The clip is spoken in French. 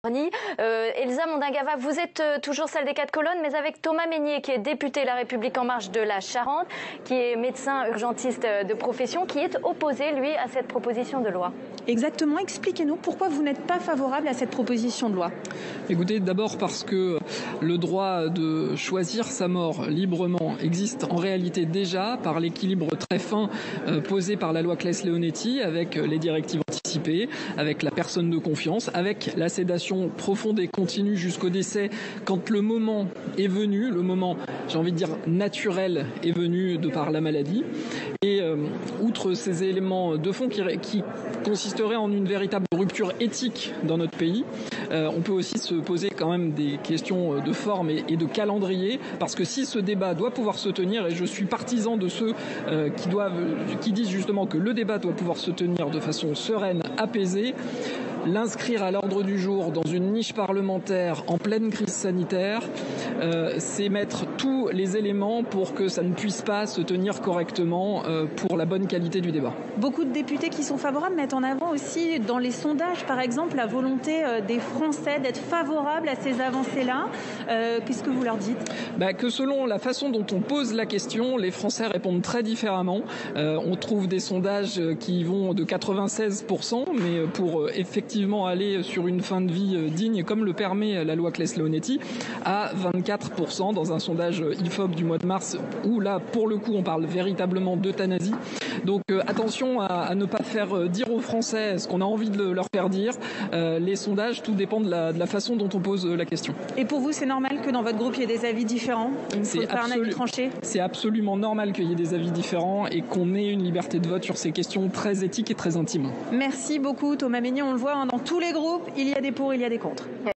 Elsa Mondingava, vous êtes toujours celle des 4 colonnes, mais avec Thomas Mesnier, qui est député La République En Marche de la Charente, qui est médecin urgentiste de profession, qui est opposé, lui, à cette proposition de loi. Exactement, expliquez-nous pourquoi vous n'êtes pas favorable à cette proposition de loi. Écoutez, d'abord parce que le droit de choisir sa mort librement existe en réalité déjà par l'équilibre très fin posé par la loi Claes-Leonetti avec les directives anticipées, avec la personne de confiance, avec la sédation profonde et continue jusqu'au décès quand le moment est venu, le moment, j'ai envie de dire, naturel est venu de par la maladie. Et outre ces éléments de fond qui consisteraient en une véritable rupture éthique dans notre pays, on peut aussi se poser quand même des questions de forme et de calendrier, parce que si ce débat doit pouvoir se tenir, et je suis partisan de ceux qui disent justement que le débat doit pouvoir se tenir de façon sereine, apaisée, l'inscrire à l'ordre du jour dans une niche parlementaire en pleine crise sanitaire, c'est mettre tous les éléments pour que ça ne puisse pas se tenir correctement pour la bonne qualité du débat. Beaucoup de députés qui sont favorables mettent en avant aussi dans les sondages, par exemple, la volonté des Français d'être favorables à ces avancées-là. Qu'est-ce que vous leur dites ? Que selon la façon dont on pose la question, les Français répondent très différemment. On trouve des sondages qui vont de 96%, mais pour effectivement aller sur une fin de vie digne, comme le permet la loi Claes-Leonetti, à 24% dans un sondage IFOP du mois de mars, où là, pour le coup, on parle véritablement d'euthanasie. Donc attention à ne pas faire dire aux Français ce qu'on a envie de leur faire dire. Les sondages, tout dépend de la façon dont on pose la question. Et pour vous, c'est normal que dans votre groupe, il y ait des avis différents ? Il faut faire un avis tranché ? C'est absolument normal qu'il y ait des avis différents et qu'on ait une liberté de vote sur ces questions très éthiques et très intimes. Merci beaucoup Thomas Mesnier. On le voit, dans tous les groupes, il y a des pour, il y a des contre.